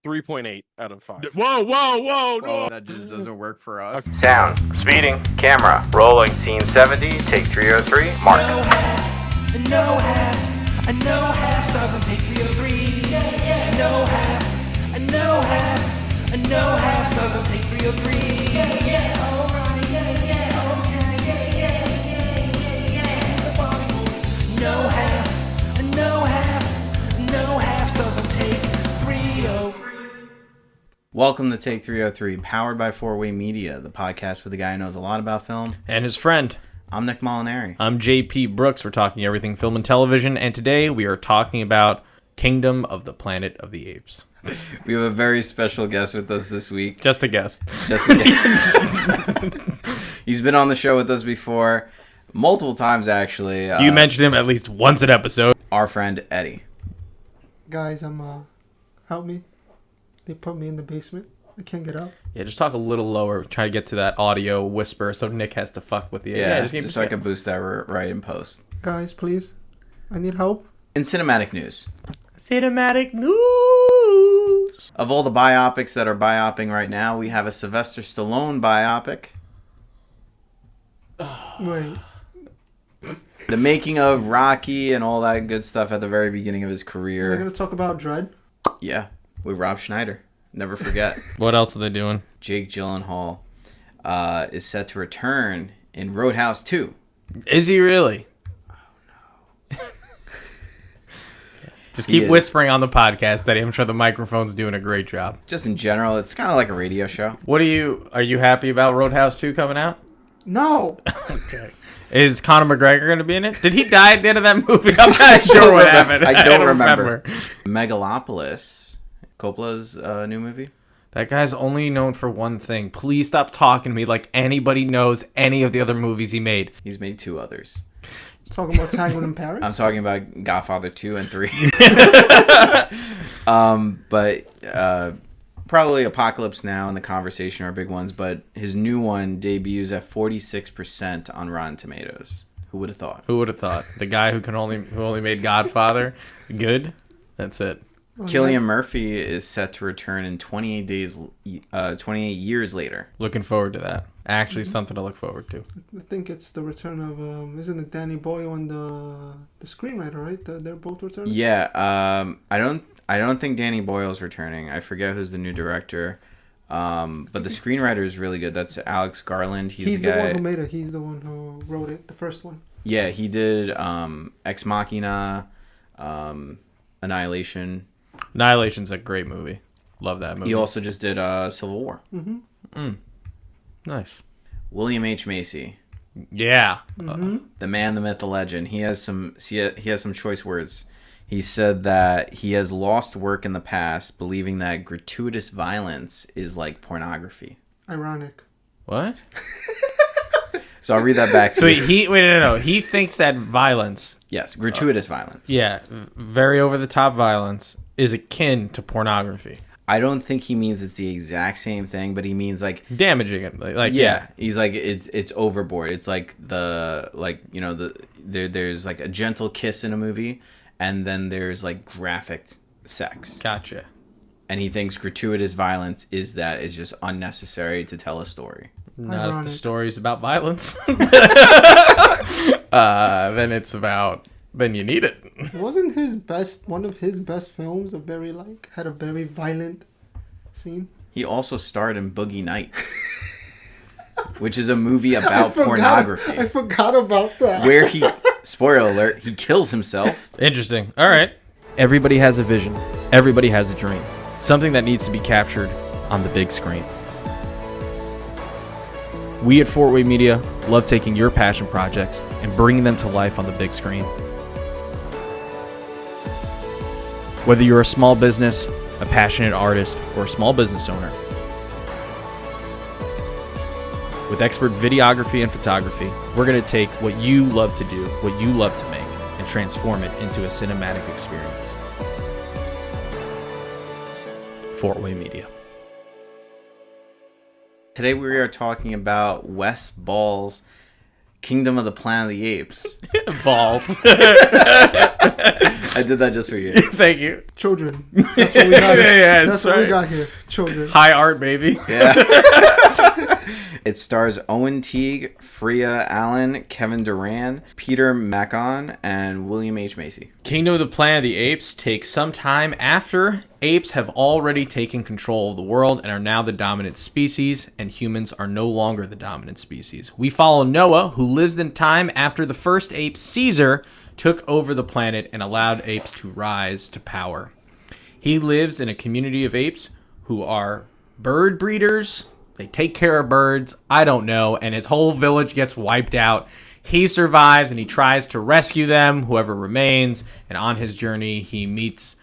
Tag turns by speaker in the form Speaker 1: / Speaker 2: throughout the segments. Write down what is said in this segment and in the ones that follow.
Speaker 1: 3.8 out of 5.
Speaker 2: Whoa, no!
Speaker 3: That just doesn't work for us.
Speaker 4: Sound, speeding, camera, rolling, scene 70, take 303, mark.
Speaker 5: No half stars on take 303. No half stars on take 303. Alright, no half stars on take 303.
Speaker 3: Welcome to Take 303, powered by 4-Way Media, the podcast with the guy who knows a lot about film.
Speaker 2: And his friend.
Speaker 3: I'm Nick Molinari.
Speaker 2: I'm JP Brooks. We're talking everything film and television, and today we are talking about Kingdom of the Planet of the Apes.
Speaker 3: We have a very special guest with us this week.
Speaker 2: Just a guest.
Speaker 3: He's been on the show with us before, multiple times actually.
Speaker 2: You mentioned him at least once an episode.
Speaker 3: Our friend Eddie.
Speaker 6: Guys, help me. They put me in the basement. I can't get out.
Speaker 2: Yeah, just talk a little lower. Try to get to that audio whisper so Nick has to fuck with you.
Speaker 3: Just so I can boost that right in post.
Speaker 6: Guys, please. I need help.
Speaker 3: In cinematic news.
Speaker 2: Cinematic news.
Speaker 3: Of all the biopics that are biopping right now, we have a Sylvester Stallone biopic.
Speaker 6: Wait.
Speaker 3: The making of Rocky and all that good stuff at the very beginning of his
Speaker 6: We're
Speaker 3: career.
Speaker 6: going to talk about Dread.
Speaker 3: Yeah, with Rob Schneider. Never forget.
Speaker 2: What else are they doing?
Speaker 3: Jake Gyllenhaal is set to return in Roadhouse 2.
Speaker 2: Is he really? Oh, no. Just keep whispering on the podcast that I'm sure the microphone's doing a great job.
Speaker 3: Just in general, it's kind of like a radio show.
Speaker 2: Are you happy about Roadhouse 2 coming out?
Speaker 6: No.
Speaker 2: Okay. Is Conor McGregor going to be in it? Did he die at the end of that movie? I'm not sure what happened.
Speaker 3: I don't remember. Megalopolis, Coppola's new movie.
Speaker 2: That guy's only known for one thing. Please stop talking to me like anybody knows any of the other movies he made.
Speaker 3: He's made 2 others.
Speaker 6: Talking about Tangled in Paris?
Speaker 3: I'm talking about Godfather 2 and 3. But probably Apocalypse Now and The Conversation are big ones, but his new one debuts at 46% on Rotten Tomatoes. Who would have thought?
Speaker 2: Who would have thought? The guy who only made Godfather good? That's it.
Speaker 3: Cillian Murphy is set to return in 28 years later.
Speaker 2: Looking forward to that. Actually, something to look forward to.
Speaker 6: I think it's the return of, isn't it Danny Boyle and the screenwriter, right? They're both returning?
Speaker 3: Yeah, I don't think Danny Boyle's returning. I forget who's the new director. But the screenwriter is really good. That's Alex Garland.
Speaker 6: He's the one who made it. He's the one who wrote it, the first one.
Speaker 3: Yeah, he did Ex Machina, Annihilation.
Speaker 2: Annihilation's a great movie. Love that movie.
Speaker 3: He also just did Civil War.
Speaker 6: Mm-hmm.
Speaker 2: Nice.
Speaker 3: William H. Macy.
Speaker 2: Yeah.
Speaker 6: Mm-hmm.
Speaker 3: The man, the myth, the legend. He has some choice words. He said that he has lost work in the past, believing that gratuitous violence is like pornography.
Speaker 6: Ironic.
Speaker 2: What?
Speaker 3: So I'll read that back to you.
Speaker 2: No. He thinks that violence.
Speaker 3: Yes, gratuitous violence.
Speaker 2: Yeah, very over-the-top violence is akin to pornography.
Speaker 3: I don't think he means it's the exact same thing, but he means like
Speaker 2: damaging it.
Speaker 3: Yeah. He's like it's overboard. It's like there's like a gentle kiss in a movie, and then there's like graphic sex.
Speaker 2: Gotcha.
Speaker 3: And he thinks gratuitous violence is just unnecessary to tell a story.
Speaker 2: Not if the story's about violence. Then you need it.
Speaker 6: Wasn't one of his best films had a very violent scene?
Speaker 3: He also starred in Boogie Nights, which is a movie about pornography.
Speaker 6: I forgot about that.
Speaker 3: Where spoiler alert, he kills himself.
Speaker 2: Interesting. All right. Everybody has a vision. Everybody has a dream. Something that needs to be captured on the big screen. We at 4-Way Media love taking your passion projects and bringing them to life on the big screen. Whether you're a small business, a passionate artist, or a small business owner, with expert videography and photography, we're going to take what you love to do, what you love to make, and transform it into a cinematic experience. 4-Way Media.
Speaker 3: Today we are talking about Wes Ball's Kingdom of the Planet of the Apes.
Speaker 2: Balls.
Speaker 3: I did that just for you.
Speaker 2: Thank you.
Speaker 6: Children. That's what we got.
Speaker 2: Yeah,
Speaker 6: That's what we got here. Children.
Speaker 2: High art, baby.
Speaker 3: Yeah. It stars Owen Teague, Freya Allen, Kevin Durant, Peter Macon, and William H. Macy.
Speaker 2: Kingdom of the Planet of the Apes takes some time after apes have already taken control of the world and are now the dominant species, and humans are no longer the dominant species. We follow Noah, who lives in time after the first ape, Caesar, took over the planet and allowed apes to rise to power. He lives in a community of apes who are bird breeders. They take care of birds. I don't know. And his whole village gets wiped out. He survives and he tries to rescue them, whoever remains. And on his journey, he meets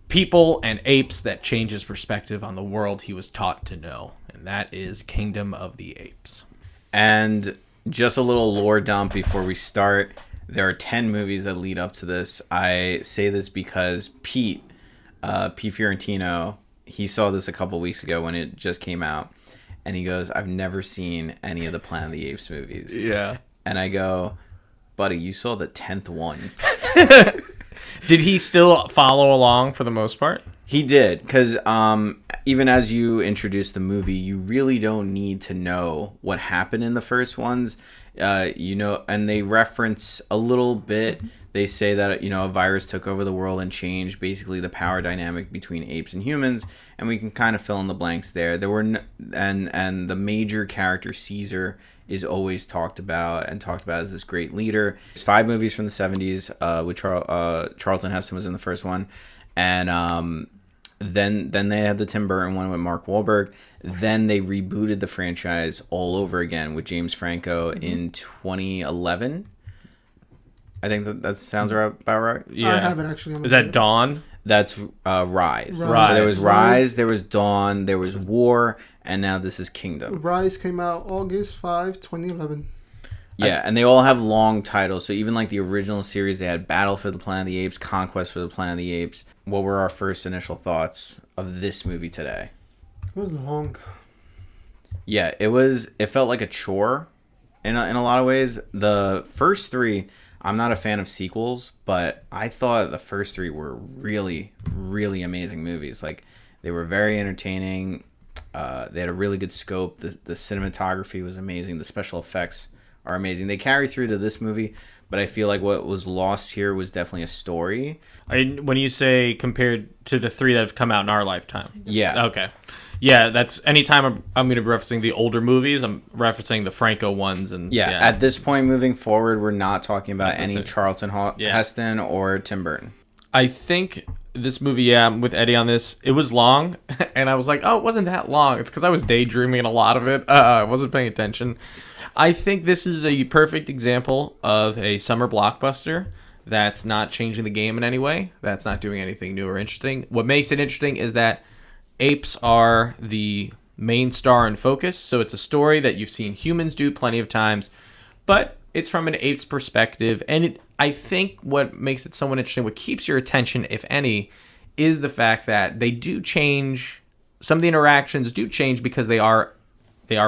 Speaker 2: people and apes that change his perspective on the world he was taught to know. And that is Kingdom of the Apes.
Speaker 3: And just a little lore dump before we start. There are 10 movies that lead up to this. I say this because Pete Fiorentino, he saw this a couple weeks ago when it just came out. And he goes, I've never seen any of the Planet of the Apes movies.
Speaker 2: Yeah.
Speaker 3: And I go, buddy, you saw the 10th one.
Speaker 2: Did he still follow along for the most part?
Speaker 3: He did, because even as you introduce the movie, you really don't need to know what happened in the first ones. And they reference a little bit. They say that, a virus took over the world and changed basically the power dynamic between apes and humans, and we can kind of fill in the blanks there. There were and the major character Caesar is always talked about as this great leader. There's 5 movies from the 70s, with Charlton Heston was in the first one, and then they had the Tim Burton one with Mark Wahlberg. Then they rebooted the franchise all over again with James Franco in 2011. I think that sounds about right.
Speaker 2: Yeah.
Speaker 6: I have it actually. On
Speaker 2: Is that Dawn?
Speaker 3: That's Rise.
Speaker 6: Rise.
Speaker 3: So there was Rise,
Speaker 6: Rise.
Speaker 3: there was Dawn, there was War, and now this is Kingdom.
Speaker 6: Rise came out August 5, 2011.
Speaker 3: Yeah, and they all have long titles. So even like the original series, they had Battle for the Planet of the Apes, Conquest for the Planet of the Apes. What were our first initial thoughts of this movie today?
Speaker 6: It was long.
Speaker 3: Yeah, it felt like a chore in a lot of ways. The first 3, I'm not a fan of sequels, but I thought the first 3 were really, really amazing movies. Like, they were very entertaining. They had a really good scope. The cinematography was amazing. The special effects are amazing. They carry through to this movie, but I feel like what was lost here was definitely a story.
Speaker 2: When you say compared to the 3 that have come out in our lifetime.
Speaker 3: Yeah.
Speaker 2: Okay. Yeah, that's anytime I'm going to be referencing the older movies, I'm referencing the Franco ones. And
Speaker 3: Yeah, at this point moving forward, we're not talking about
Speaker 2: That's
Speaker 3: any
Speaker 2: it.
Speaker 3: Charlton Heston or Tim Burton.
Speaker 2: I think this movie, I'm with Eddie on this. It was long, and I was like, oh, it wasn't that long. It's because I was daydreaming in a lot of it. I wasn't paying attention. I think this is a perfect example of a summer blockbuster that's not changing the game in any way. That's not doing anything new or interesting. What makes it interesting is that apes are the main star and focus, so it's a story that you've seen humans do plenty of times, but it's from an ape's perspective, and I think what makes it somewhat interesting, what keeps your attention, if any, is the fact that they do change. Some of the interactions do change because they are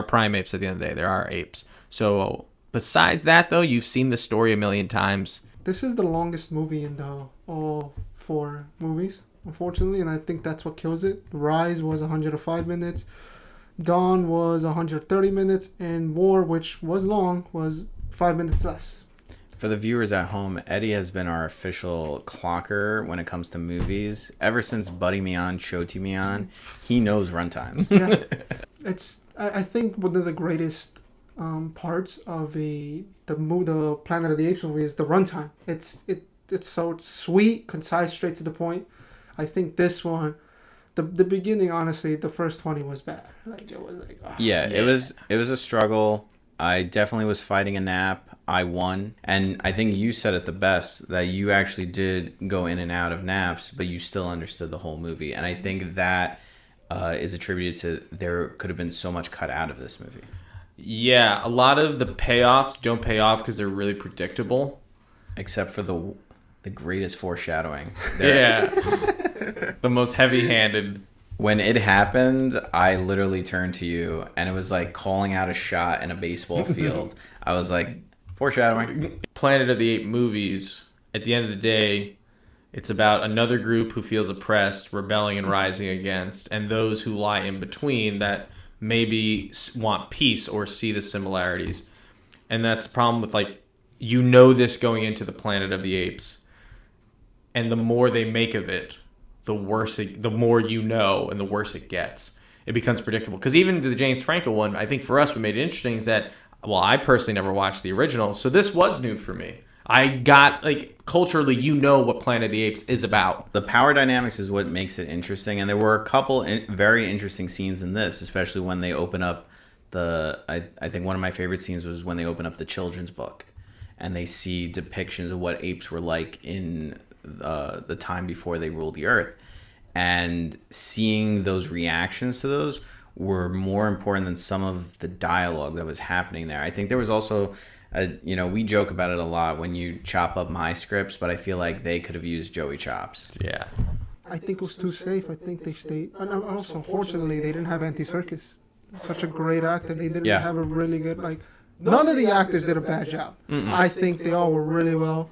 Speaker 2: primates at the end of the day. They are apes. So besides that, though, you've seen the story a million times.
Speaker 6: This is the longest movie in all 4 movies, unfortunately, and I think that's what kills it. Rise was 105 minutes. Dawn was 130 minutes, and War, which was long, was 5 minutes less.
Speaker 3: For the viewers at home, Eddie has been our official clocker when it comes to movies. Ever since Buddy Me On, Choti Me On, he knows runtimes.
Speaker 6: Yeah, I think one of the greatest parts of the Planet of the Apes movie is the runtime. It's so sweet, concise, straight to the point. I think this one, the beginning, honestly, the first 20 was bad. Like, it was like, oh.
Speaker 3: Yeah, it was a struggle. I definitely was fighting a nap. I won. And I think you said it the best, that you actually did go in and out of naps, but you still understood the whole movie. And I think that is attributed to there could have been so much cut out of this movie.
Speaker 2: Yeah, a lot of the payoffs don't pay off because they're really predictable.
Speaker 3: Except for the greatest foreshadowing.
Speaker 2: Yeah. The most heavy-handed.
Speaker 3: When it happened, I literally turned to you, and it was like calling out a shot in a baseball field. I was like, foreshadowing.
Speaker 2: Planet of the Apes movies, at the end of the day, It's about another group who feels oppressed, rebelling and rising against, and those who lie in between that maybe want peace or see the similarities. And that's the problem with, like, you know this going into the Planet of the Apes. And the more they make of it, the more you know, and the worse it gets. It becomes predictable. Because even the James Franco one, I think for us, what made it interesting is that, well, I personally never watched the original, so this was new for me. I got, like, culturally, you know what Planet of the Apes is about.
Speaker 3: The power dynamics is what makes it interesting, and there were a couple very interesting scenes in this, especially when they open up I think one of my favorite scenes was when they open up the children's book, and they see depictions of what apes were like in the time before they ruled the earth, and seeing those reactions to those were more important than some of the dialogue that was happening there. I think there was also we joke about it a lot when you chop up my scripts, but I feel like they could have used Joey Chops.
Speaker 2: Yeah.
Speaker 6: I think it was too safe. I think they stayed. And also, unfortunately, they didn't have Andy Serkis. Such a great actor. They didn't have a really good, like, none of the actors did a bad job. I think they all were really well.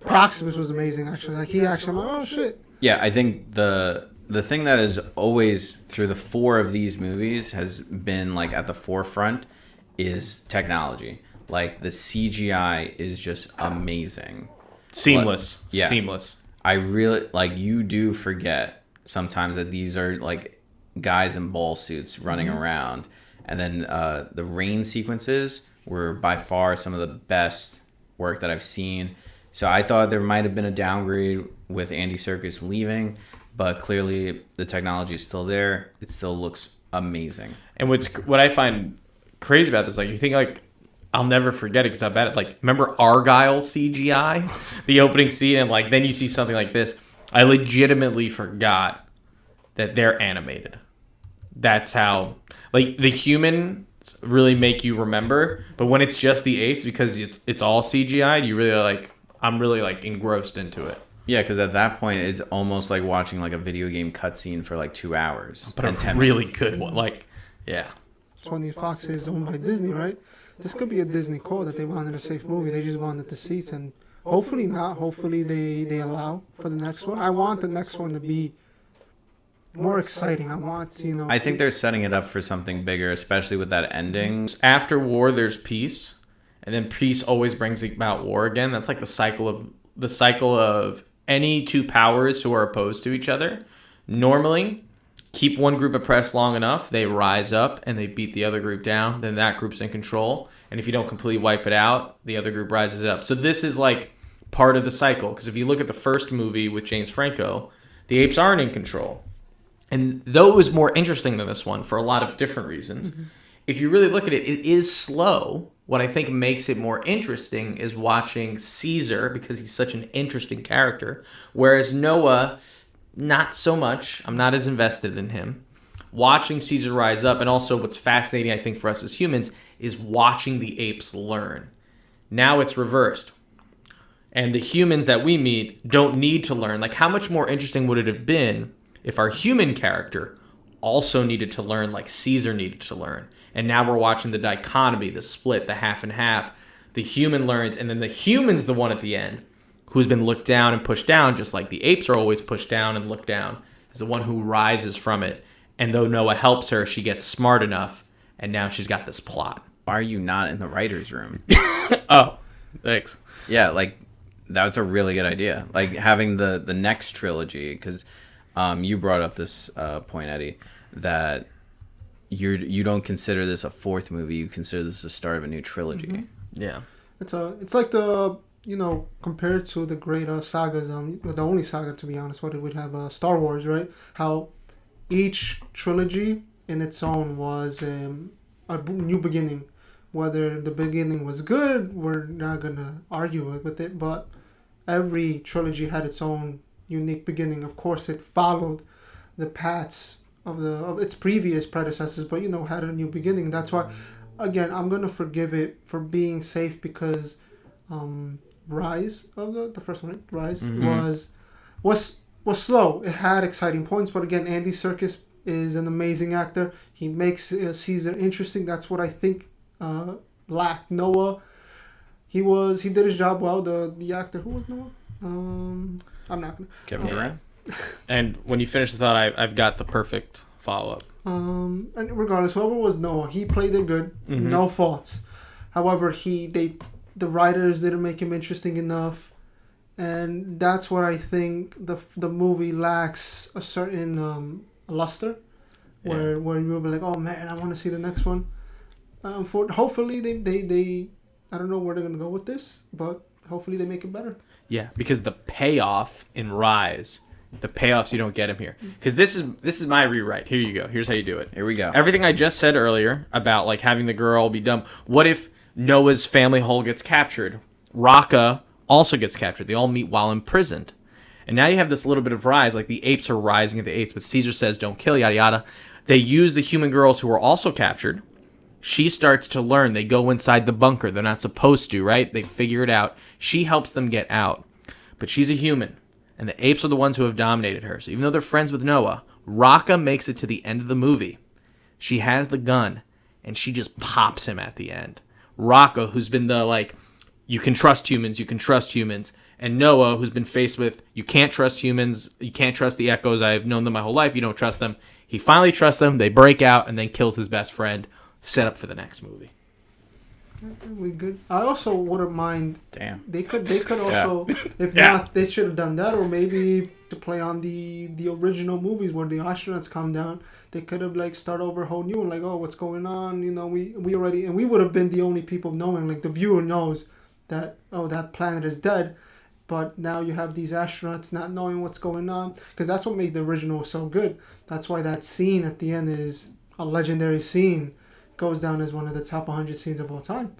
Speaker 6: Proximus was amazing, actually. Like, he actually, I'm like, oh, shit.
Speaker 3: Yeah, I think the thing that is always, through the 4 of these movies, has been, like, at the forefront is technology. Like, the CGI is just amazing.
Speaker 2: Seamless.
Speaker 3: Like, yeah.
Speaker 2: Seamless.
Speaker 3: I really, like, you do forget sometimes that these are, like, guys in ball suits running around. And then the rain sequences were by far some of the best work that I've seen. So I thought there might have been a downgrade with Andy Serkis leaving, but clearly the technology is still there. It still looks amazing.
Speaker 2: And what I find crazy about this, like, you think, like, I'll never forget it because I bet it. Like, remember Argyle CGI, the opening scene, and, like, then you see something like this. I legitimately forgot that they're animated. That's how, like, the humans really make you remember, but when it's just the apes, because it's all CGI, you really are like, I'm really, like, engrossed into it.
Speaker 3: Yeah, because at that point it's almost like watching, like, a video game cutscene for like 2 hours,
Speaker 2: but
Speaker 3: and
Speaker 2: a
Speaker 3: 10
Speaker 2: really
Speaker 3: minutes.
Speaker 2: good one. Like, yeah.
Speaker 6: 20 Fox is owned by Disney, right? This could be a Disney call that they wanted a safe movie. They just wanted the seats, and hopefully not. Hopefully they allow for the next one. I want the next one to be more exciting. I want to,
Speaker 3: I think they're setting it up for something bigger, especially with that ending.
Speaker 2: After war, there's peace, and then peace always brings about war again. That's like the cycle of any two powers who are opposed to each other. Normally, keep one group oppressed long enough, they rise up and they beat the other group down. Then that group's in control, and if you don't completely wipe it out, the other group rises up. So this is like part of the cycle, because if you look at the first movie with James Franco, the apes aren't in control. And though it was more interesting than this one for a lot of different reasons, if you really look at it, it is slow. What I think makes it more interesting is watching Caesar, because he's such an interesting character, whereas Noah, not so much. I'm not as invested in him. Watching Caesar rise up, and also what's fascinating, I think, for us as humans, is watching the apes learn. Now it's reversed. And the humans that we meet don't need to learn. Like, how much more interesting would it have been if our human character also needed to learn like Caesar needed to learn? And now we're watching the dichotomy, the split, the half and half. The human learns, and then the human's the one at the end who's been looked down and pushed down, just like the apes are always pushed down and looked down, is the one who rises from it. And though Noah helps her, she gets smart enough, and now she's got this plot.
Speaker 3: Why are you not in the writer's room?
Speaker 2: Oh, thanks.
Speaker 3: Yeah, like, that's a really good idea. Like, having the next trilogy, because you brought up this point, Eddie, that you don't consider this a 4th movie. You consider this the start of a new trilogy.
Speaker 6: Mm-hmm.
Speaker 2: Yeah.
Speaker 6: It's like the, compared to the great sagas, the only saga, to be honest, what it would have Star Wars, right? How each trilogy in its own was a new beginning. Whether the beginning was good, we're not gonna argue with it, but every trilogy had its own unique beginning. Of course, it followed the paths of its previous predecessors, but had a new beginning. That's why, again, I'm gonna forgive it for being safe, because Rise of the first one, right? Rise was slow. It had exciting points, but again, Andy Serkis is an amazing actor. He makes Caesar interesting. That's what I think lacked. Noah, he did his job well. The actor, who was Noah? I'm not gonna.
Speaker 3: Kevin Durant.
Speaker 2: And when you finish the thought, I've got the perfect follow-up.
Speaker 6: And regardless, whoever was Noah, he played it good,
Speaker 2: Mm-hmm.
Speaker 6: no faults. However, the writers didn't make him interesting enough, and that's where I think the movie lacks a certain luster, where you'll be like, oh man, I want to see the next one. Hopefully they I don't know where they're gonna go with this, but hopefully they make it better.
Speaker 2: Yeah, because the payoff in Rise, the payoffs you don't get him here. Because this is my rewrite. Here you go. Here's how you do it.
Speaker 3: Here we go.
Speaker 2: Everything I just said earlier about like having the girl be dumb. What if Noah's family whole gets captured? Raka also gets captured. They all meet while imprisoned. And now you have this little bit of rise, like the apes are rising at the apes, but Caesar says don't kill, yada yada. They use the human girls who were also captured. She starts to learn. They go inside the bunker. They're not supposed to, right? They figure it out. She helps them get out. But she's a human. And the apes are the ones who have dominated her. So even though they're friends with Noah, Raka makes it to the end of the movie. She has the gun. And she just pops him at the end. Raka, who's been the, like, you can trust humans, you can trust humans. And Noah, who's been faced with, you can't trust humans, you can't trust the echoes, I've known them my whole life, you don't trust them. He finally trusts them, they break out, and then kills his best friend. Set up for the next movie.
Speaker 6: We good. I also wouldn't mind.
Speaker 3: Damn.
Speaker 6: They could also, if not, they should have done that, or maybe to play on the original movies where the astronauts come down. They could have like start over a whole new one, like, oh, what's going on? You know, we already, and we would have been the only people knowing, like the viewer knows that, oh, that planet is dead. But now you have these astronauts not knowing what's going on, because that's what made the original so good. That's why that scene at the end is a legendary scene. Goes down as one of the top 100 scenes of all time.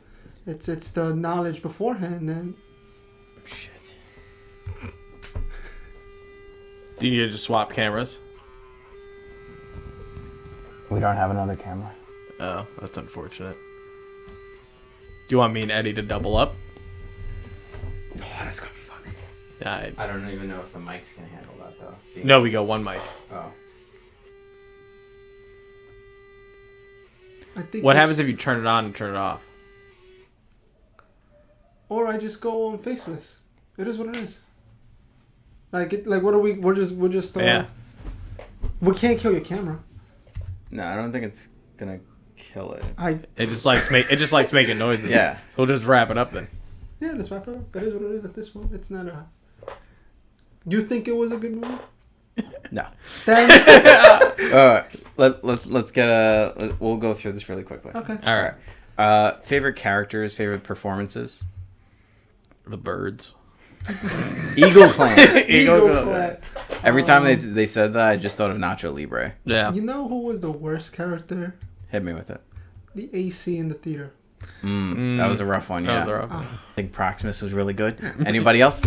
Speaker 6: It's the knowledge beforehand. And
Speaker 3: Shit.
Speaker 2: Do you need to just swap cameras?
Speaker 3: We don't have another camera.
Speaker 2: Oh, that's unfortunate. Do you want me and Eddie to double up?
Speaker 3: Oh, that's gonna be fun.
Speaker 2: Yeah.
Speaker 3: I don't even know if the mics can handle that though.
Speaker 2: No, we go one mic.
Speaker 3: Oh.
Speaker 6: I think
Speaker 2: What happens if you turn it on and turn it off?
Speaker 6: Or I just go on faceless. It is what it is. Like what are we? We're just.
Speaker 2: Yeah.
Speaker 6: We can't kill your camera.
Speaker 3: No, I don't think it's gonna kill it.
Speaker 2: It just likes making noises.
Speaker 3: Yeah.
Speaker 2: We'll just wrap it up then.
Speaker 6: Yeah, let's wrap it up. That is what it is at this point. It's not a. You think it was a good movie?
Speaker 3: No.
Speaker 6: Then
Speaker 3: Let's get we'll go through this really quickly.
Speaker 6: okay.
Speaker 2: All right.
Speaker 3: Favorite characters, favorite performances.
Speaker 2: The birds.
Speaker 3: Eagle Clan.
Speaker 6: Eagle Flat.
Speaker 3: Every time they said that, I just thought of Nacho Libre.
Speaker 2: Yeah.
Speaker 6: You know who was the worst character?
Speaker 3: Hit me with it.
Speaker 6: The AC in the theater.
Speaker 3: That was a rough one. Yeah.
Speaker 2: That was a rough one.
Speaker 3: I think Proximus was really good. Anybody else?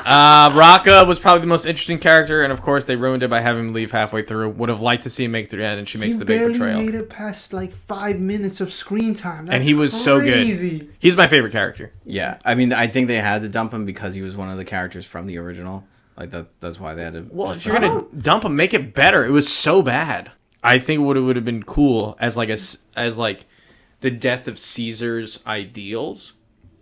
Speaker 2: Raka was probably the most interesting character, and of course they ruined it by having him leave halfway through. Would have liked to see him make it through the end, and she makes the big
Speaker 6: barely
Speaker 2: betrayal.
Speaker 6: made it past like 5 minutes of screen time. That's
Speaker 2: And he was so
Speaker 6: crazy.
Speaker 2: good. He's my favorite character.
Speaker 3: Yeah. I mean, I think they had to dump him because he was one of the characters from the original. Like that's why they had to.
Speaker 2: Well, if you're gonna dump him, make it better. It was so bad. I think what it would have been cool as like the death of Caesar's ideals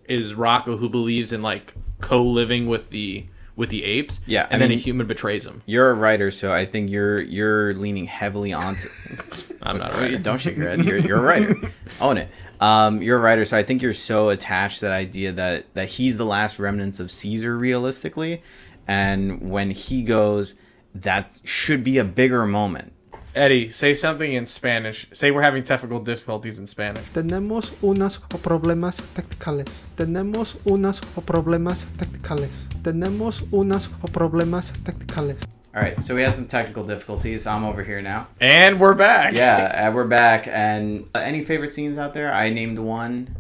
Speaker 2: is Rocco, who believes in like co-living with the apes.
Speaker 3: Yeah,
Speaker 2: and then a human betrays him.
Speaker 3: You're a writer, so I think you're leaning heavily onto.
Speaker 2: I'm not a writer.
Speaker 3: Don't shake your head. You're a writer. Own it. You're a writer, so I think you're so attached to that idea that he's the last remnants of Caesar, realistically, and when he goes, that should be a bigger moment.
Speaker 2: Eddie, say something in Spanish. Say we're having technical difficulties in Spanish.
Speaker 6: Tenemos unos problemas técnicos. Tenemos unos problemas técnicos. Tenemos unos problemas técnicos.
Speaker 3: All right, so we had some technical difficulties. I'm over here now.
Speaker 2: And we're back.
Speaker 3: Yeah, we're back. And any favorite scenes out there? I named one.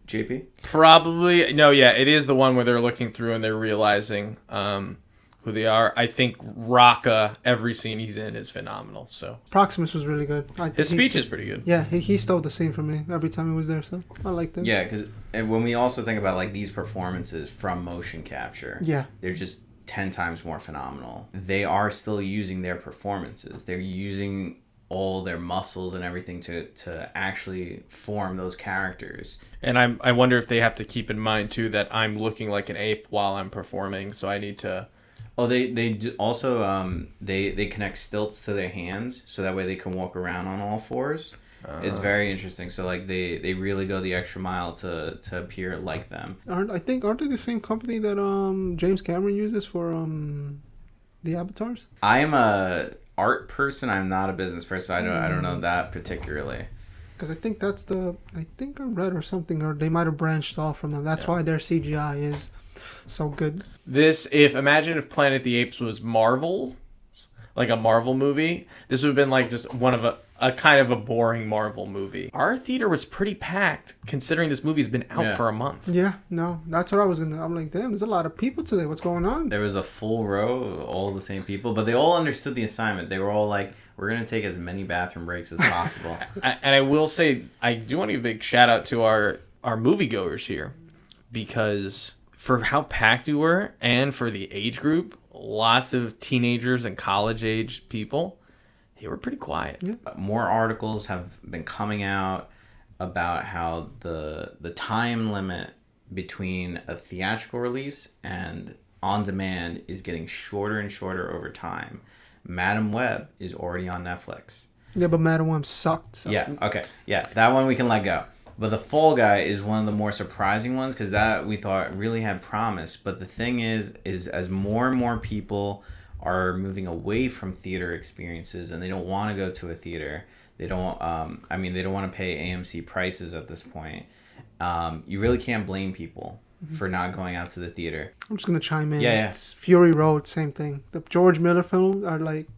Speaker 3: JP?
Speaker 2: Probably. No, yeah, it is the one where they're looking through and they're realizing who they are. I think Raka, every scene he's in is phenomenal. So
Speaker 6: Proximus was really good.
Speaker 2: his speech is pretty good.
Speaker 6: Yeah, he stole the scene from me every time he was there, so I liked him.
Speaker 3: Yeah, because when we also think about like these performances from motion capture,
Speaker 6: Yeah.
Speaker 3: they're just 10 times more phenomenal. They are still using their performances. They're using all their muscles and everything to actually form those characters.
Speaker 2: And I wonder if they have to keep in mind too that I'm looking like an ape while I'm performing, so I need to.
Speaker 3: Oh, also they connect stilts to their hands so that way they can walk around on all fours. It's very interesting. So like they really go the extra mile to appear like them.
Speaker 6: Aren't they the same company that James Cameron uses for the avatars?
Speaker 3: I am a art person. I'm not a business person. I don't know that particularly.
Speaker 6: Because I think I read or something, or they might have branched off from them. That's why their CGI is so good.
Speaker 2: Imagine if Planet of the Apes was Marvel, like a Marvel movie, this would have been like just one of a kind of a boring Marvel movie. Our theater was pretty packed considering this movie's been out for a month.
Speaker 6: Yeah, no, that's what I'm like, damn, there's a lot of people today. What's going on?
Speaker 3: There was a full row of all the same people, but they all understood the assignment. They were all like, we're going to take as many bathroom breaks as possible.
Speaker 2: And I will say, I do want to give a big shout out to our moviegoers here, because for how packed we were and for the age group, lots of teenagers and college-age people, they were pretty quiet.
Speaker 6: Yeah.
Speaker 3: More articles have been coming out about how the time limit between a theatrical release and on demand is getting shorter and shorter over time. Madam Web is already on Netflix.
Speaker 6: Yeah, but Madam Web sucked. So.
Speaker 3: Yeah, okay. Yeah, that one we can let go. But The Fall Guy is one of the more surprising ones because that we thought really had promise. But the thing is as more and more people are moving away from theater experiences and they don't want to go to a theater, they don't. They don't want to pay AMC prices at this point. You really can't blame people for not going out to the theater.
Speaker 6: I'm just gonna chime in.
Speaker 3: Yeah.
Speaker 6: It's Fury Road, same thing. The George Miller films are like,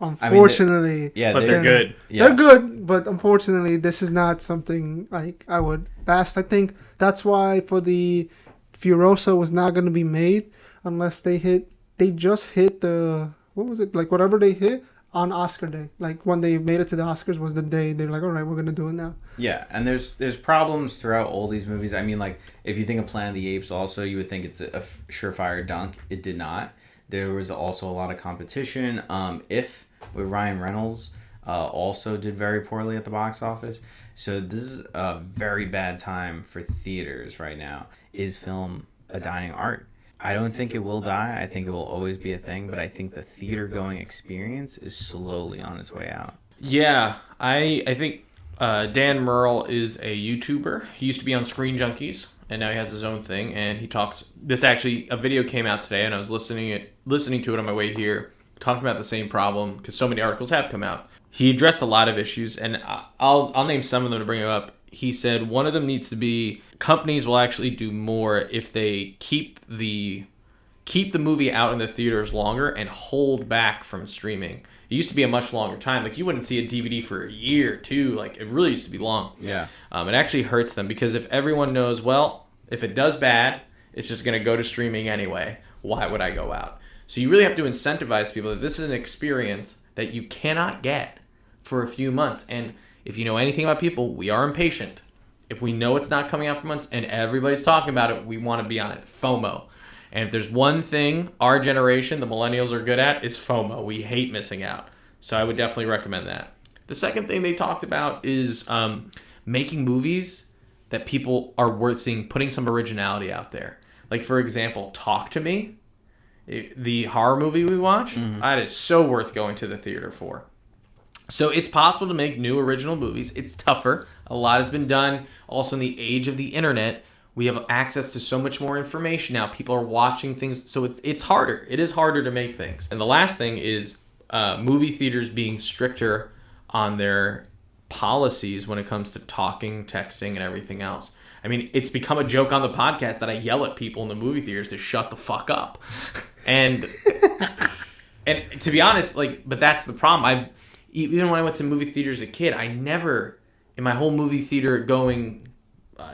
Speaker 6: unfortunately,
Speaker 2: but they're good.
Speaker 3: Yeah.
Speaker 6: They're good, but unfortunately, this is not something like I would best. I think that's why for the Furiosa was not gonna be made unless they just hit the, what was it, like whatever they hit on Oscar day. Like when they made it to the Oscars was the day they're like, all right, we're gonna do it now.
Speaker 3: Yeah, and there's problems throughout all these movies. I mean, like if you think of Planet of the Apes, also you would think it's a surefire dunk. It did not. There was also a lot of competition. If with Ryan Reynolds also did very poorly at the box office. So this is a very bad time for theaters right now. Is film a dying art? I don't think it will die. I think it will always be a thing, but I think the theater-going experience is slowly on its way out.
Speaker 2: Yeah, I think Dan Merle is a YouTuber. He used to be on Screen Junkies, and now he has his own thing, and he talks... a video came out today, and I was listening to it on my way here, talking about the same problem, because so many articles have come out. He addressed a lot of issues, and I'll name some of them to bring it up. He said one of them needs to be companies will actually do more if they keep the movie out in the theaters longer and hold back from streaming. It used to be a much longer time. Like you wouldn't see a DVD for a year, too. Like it really used to be long.
Speaker 3: Yeah.
Speaker 2: It actually hurts them because if everyone knows, well, if it does bad, it's just going to go to streaming anyway. Why would I go out? So you really have to incentivize people that this is an experience that you cannot get for a few months. And if you know anything about people, we are impatient. If we know it's not coming out for months and everybody's talking about it, we want to be on it. FOMO. And if there's one thing our generation, the millennials, are good at, it's FOMO. We hate missing out. So I would definitely recommend that. The second thing they talked about is making movies that people are worth seeing, putting some originality out there. Like, for example, Talk to Me, the horror movie we watched, that is so worth going to the theater for. So it's possible to make new original movies. It's tougher. A lot has been done. Also, in the age of the internet, we have access to so much more information now. People are watching things, so it's harder. It is harder to make things. And the last thing is movie theaters being stricter on their policies when it comes to talking, texting, and everything else. I mean, it's become a joke on the podcast that I yell at people in the movie theaters to shut the fuck up. And to be honest, but that's the problem. Even when I went to movie theaters as a kid, I never, in my whole movie theater going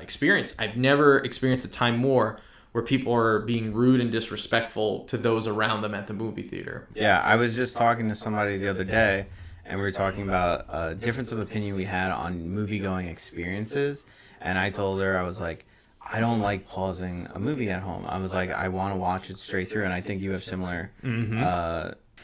Speaker 2: experience, I've never experienced a time more where people are being rude and disrespectful to those around them at the movie theater.
Speaker 3: Yeah, I was just talking to somebody the other day, and we were talking about a difference of opinion we had on movie-going experiences, and I told her, I was like, I don't like pausing a movie at home. I was like, I want to watch it straight through, and I think you have similar.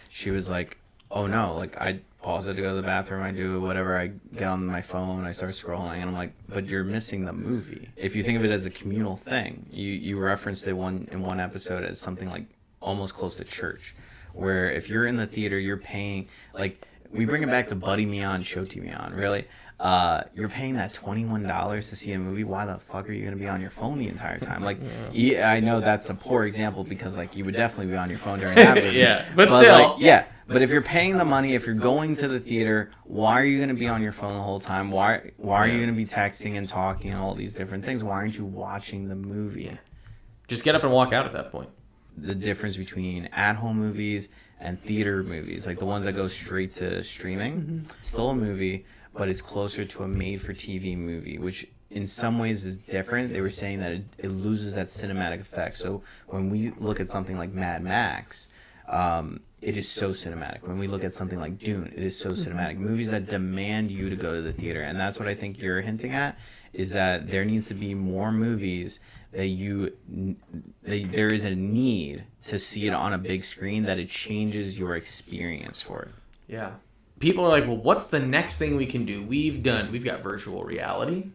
Speaker 3: She was like, oh no, like pause it to go to the bathroom. I do whatever. I get on my phone. I start scrolling, and I'm like, but you're missing the movie. If you think of it as a communal thing, you referenced it in one episode as something like almost close to church, where if you're in the theater, you're paying, like, we bring it back to Buddy Me On, Shoti Me On, really. You're paying that $21 to see a movie. Why the fuck are you going to be on your phone the entire time? Like, yeah, I know that's a poor example because, like, you would definitely be on your phone during that movie.
Speaker 2: Yeah, but still.
Speaker 3: Like, yeah, but if you're paying the money, if you're going to the theater, why are you going to be on your phone the whole time? Why are you going to be texting and talking and all these different things? Why aren't you watching the movie?
Speaker 2: Just get up and walk out at that point.
Speaker 3: The difference between at-home movies and theater movies, like the ones that go straight to streaming, it's still a movie, but it's closer to a made-for-TV movie, which in some ways is different. They were saying that it loses that cinematic effect. So when we look at something like Mad Max, it is so cinematic. When we look at something like Dune, it is so cinematic. Movies that demand you to go to the theater, and that's what I think you're hinting at, is that there needs to be more movies that there is a need to see it on a big screen, that it changes your experience for it.
Speaker 2: Yeah. People are like, well, what's the next thing we can do? We've got virtual reality,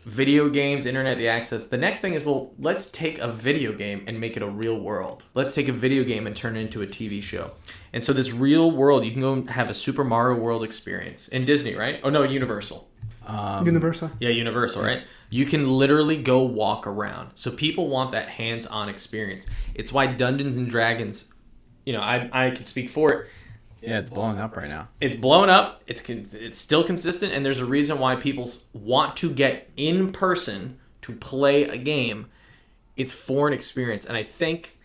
Speaker 2: video games, internet, the access. The next thing is, well, let's take a video game and make it a real world. Let's take a video game and turn it into a TV show. And so this real world, you can go have a Super Mario World experience in Disney, right? Oh, no, Universal.
Speaker 6: Universal.
Speaker 2: Yeah, Universal, right? You can literally go walk around. So people want that hands-on experience. It's why Dungeons and Dragons, I can speak for it.
Speaker 3: Yeah, it's blowing up right now.
Speaker 2: It's blown up. It's still consistent, and there's a reason why people want to get in person to play a game. It's for an experience, and I think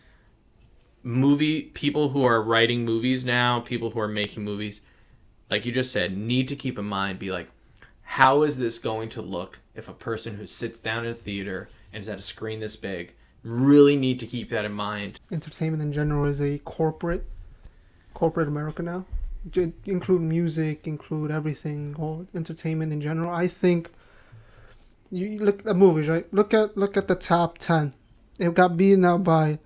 Speaker 2: people who are writing movies now, people who are making movies, like you just said, need to keep in mind, be like, how is this going to look if a person who sits down in a theater and is at a screen this big? Really need to keep that in mind.
Speaker 6: Entertainment in general is a corporate America now. Include music, include everything, or entertainment in general. I think you look at movies, right? Look at the top 10. It got beaten out by,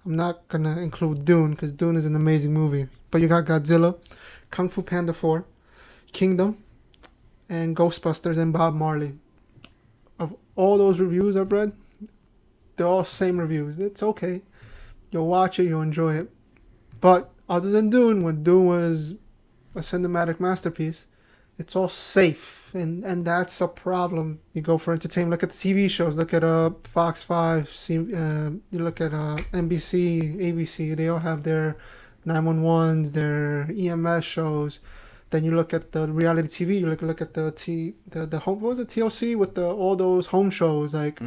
Speaker 6: I'm not gonna include Dune because Dune is an amazing movie, but you got Godzilla, Kung Fu Panda 4, Kingdom, and Ghostbusters and Bob Marley. Of all those reviews I've read, they're all same reviews. It's okay. You'll watch it, you'll enjoy it. But other than Dune, when Dune was a cinematic masterpiece, it's all safe. And that's a problem. You go for entertainment. Look at the TV shows. Look at Fox 5. You look at NBC, ABC. They all have their 911s, their EMS shows. Then you look at the reality TV. You look at the home. What was it? TLC with all those home shows. Like,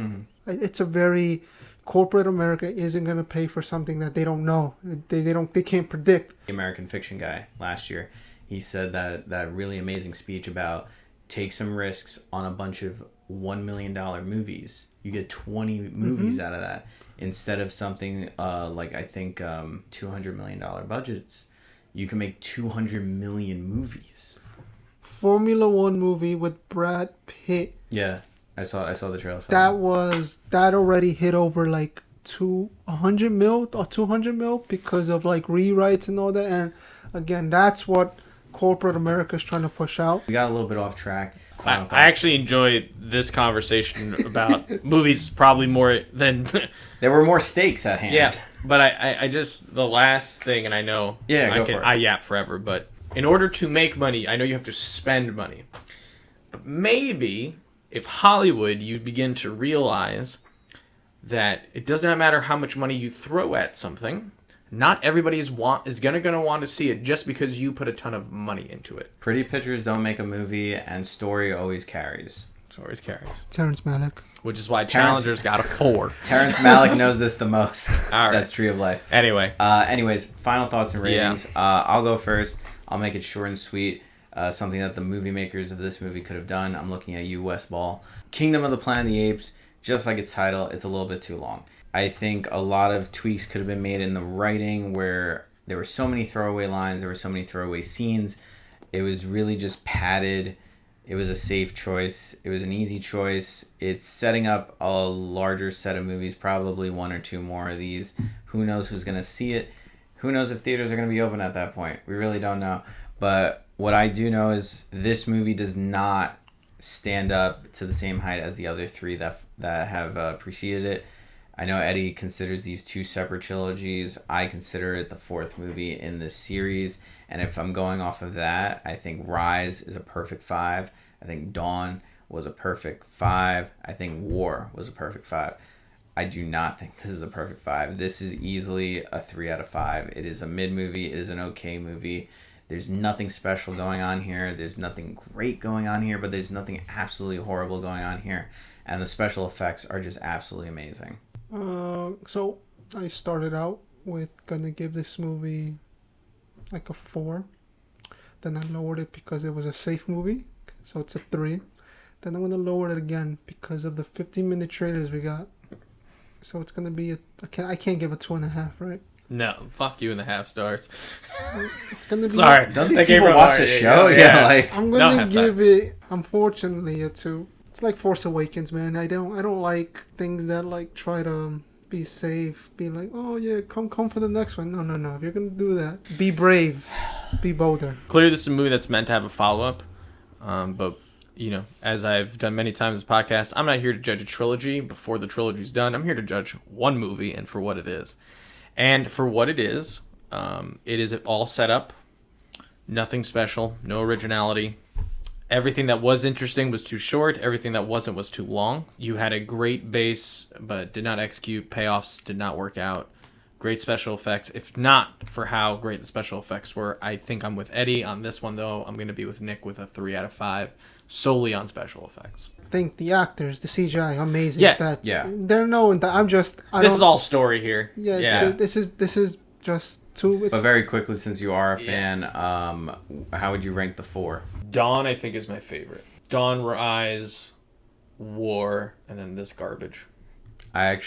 Speaker 6: it's a very corporate America isn't gonna pay for something that they don't know. They can't predict.
Speaker 3: The American Fiction guy last year, he said that really amazing speech about take some risks on a bunch of $1 million movies. You get 20 movies out of that instead of something like I think $200 million budgets. You can make 200 million movies.
Speaker 6: Formula One movie with Brad Pitt.
Speaker 3: Yeah, I saw the trailer.
Speaker 6: That already hit over like 100 mil or 200 mil because of like rewrites and all that. And again, that's what corporate America is trying to push out.
Speaker 3: We got a little bit off track.
Speaker 2: I actually enjoyed this conversation about movies probably more than...
Speaker 3: There were more stakes at hand.
Speaker 2: Yeah, but I just... The last thing, and I know I yap forever, but in order to make money, I know you have to spend money. But maybe if Hollywood, you begin to realize that it does not matter how much money you throw at something. Not everybody is gonna want to see it just because you put a ton of money into it.
Speaker 3: Pretty pictures don't make a movie, and story always carries.
Speaker 6: Terrence Malick.
Speaker 2: Which is why Challenger's got a 4.
Speaker 3: Terrence Malick knows this the most.
Speaker 2: All right.
Speaker 3: That's Tree of Life.
Speaker 2: Anyway.
Speaker 3: Anyways, final thoughts and ratings.
Speaker 2: Yeah.
Speaker 3: I'll go first. I'll make it short and sweet. Something that the movie makers of this movie could have done. I'm looking at you, Wes Ball. Kingdom of the Planet of the Apes, just like its title, it's a little bit too long. I think a lot of tweaks could have been made in the writing where there were so many throwaway lines, there were so many throwaway scenes. It was really just padded. It was a safe choice. It was an easy choice. It's setting up a larger set of movies, probably 1 or 2 more of these. Who knows who's going to see it? Who knows if theaters are going to be open at that point? We really don't know. But what I do know is this movie does not stand up to the same height as the other three that have preceded it. I know Eddie considers these two separate trilogies. I consider it the fourth movie in this series. And if I'm going off of that, I think Rise is a perfect 5. I think Dawn was a perfect 5. I think War was a perfect 5. I do not think this is a perfect 5. This is easily a 3 out of 5. It is a mid movie. It is an okay movie. There's nothing special going on here. There's nothing great going on here, but there's nothing absolutely horrible going on here. And the special effects are just absolutely amazing.
Speaker 6: So I started out with gonna give this movie like a 4. Then I lowered it because it was a safe movie, so it's a 3. Then I'm gonna lower it again because of the 15-minute trailers we got. So it's gonna be I can't give a 2.5, right?
Speaker 2: No, fuck you in the half stars.
Speaker 6: It's gonna be.
Speaker 2: Sorry,
Speaker 3: Don't these people watch the show? Yeah, like
Speaker 6: I'm gonna give it, unfortunately, a 2. It's like Force Awakens, man. I don't like things that like try to be safe, be like, oh yeah, come for the next one. No. If you're gonna do that, be brave, be bolder.
Speaker 2: Clearly, this is a movie that's meant to have a follow-up. But, you know, as I've done many times in this podcast, I'm not here to judge a trilogy before the trilogy's done. I'm here to judge one movie and for what it is. And for what it is all set up. Nothing special. No originality. Everything that was interesting was too short. Everything that wasn't was too long. You had a great base, but did not execute. Payoffs did not work out. Great special effects. If not for how great the special effects were, I think I'm with Eddie on this one, though. I'm going to be with Nick with a 3 out of 5, solely on special effects.
Speaker 6: I think the actors, the CGI, amazing.
Speaker 2: Yeah.
Speaker 6: They're known that
Speaker 2: This is all story here.
Speaker 6: Yeah. This is just two.
Speaker 3: But very quickly, since you are a fan, how would you rank the 4?
Speaker 2: Dawn, I think, is my favorite. Dawn, Rise, War, and then this garbage.
Speaker 3: I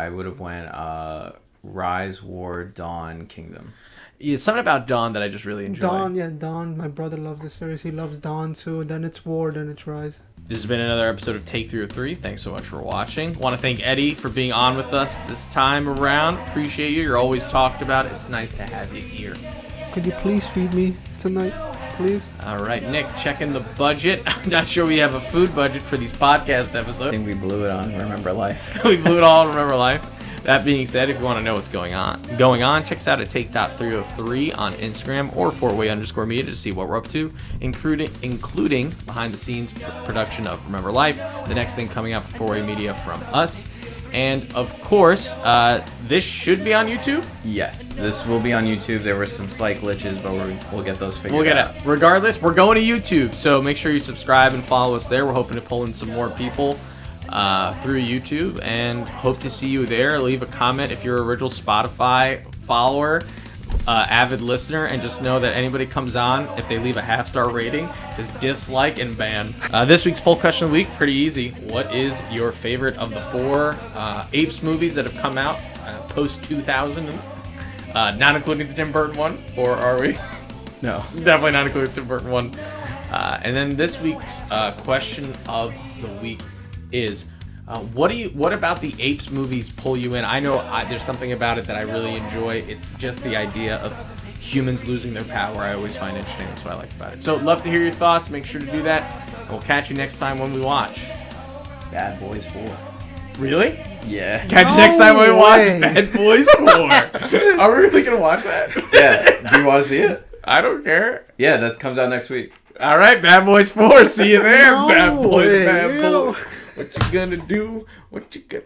Speaker 3: would have went Rise, War, Dawn, Kingdom.
Speaker 2: Yeah, something about Dawn that I just really enjoy.
Speaker 6: Dawn. My brother loves the series. He loves Dawn too. Then it's War, then it's Rise.
Speaker 2: This has been another episode of Take 303. Thanks so much for watching. Want to thank Eddie for being on with us this time around. Appreciate you. You're always talked about. It's nice to have you here.
Speaker 6: Could you please feed me tonight, please?
Speaker 2: All right, Nick, checking the budget. I'm not sure we have a food budget for these podcast
Speaker 3: I
Speaker 2: episodes.
Speaker 3: think we blew it on Remember Life.
Speaker 2: We blew it all on Remember Life. That being said, if you want to know what's going on, check us out at Take.303 on Instagram or 4way_media to see what we're up to, including behind the scenes production of Remember Life, the next thing coming out for 4way media from us. And of course, this should be on YouTube.
Speaker 3: Yes, this will be on YouTube. There were some slight glitches, but we'll get those figured out.
Speaker 2: Regardless, we're going to YouTube, so make sure you subscribe and follow us there. We're hoping to pull in some more people through YouTube, and hope to see you there. Leave a comment if you're an original Spotify follower, avid listener, and just know that anybody comes on, if they leave a 5-star rating, just dislike and ban. This week's poll question of the week, pretty easy. What is your favorite of the 4 Apes movies that have come out post 2000? Not including the Tim Burton one, or are we?
Speaker 3: No,
Speaker 2: Definitely not including the Tim Burton one. And then this week's question of the week is, what about the Apes movies pull you in? I know there's something about it that I really enjoy. It's just the idea of humans losing their power. I always find interesting. That's what I like about it. So love to hear your thoughts. Make sure to do that. We'll catch you next time when we watch
Speaker 3: Bad Boys 4.
Speaker 2: Really?
Speaker 3: Yeah.
Speaker 2: Catch you next time when we watch Bad Boys 4. Are we really gonna watch that?
Speaker 3: Yeah. Do you want to see it?
Speaker 2: I don't care.
Speaker 3: Yeah, that comes out next week.
Speaker 2: All right, Bad Boys 4. See you there.
Speaker 6: No
Speaker 2: Bad Boys,
Speaker 6: way.
Speaker 2: Bad Boys. What you gonna do? What you gonna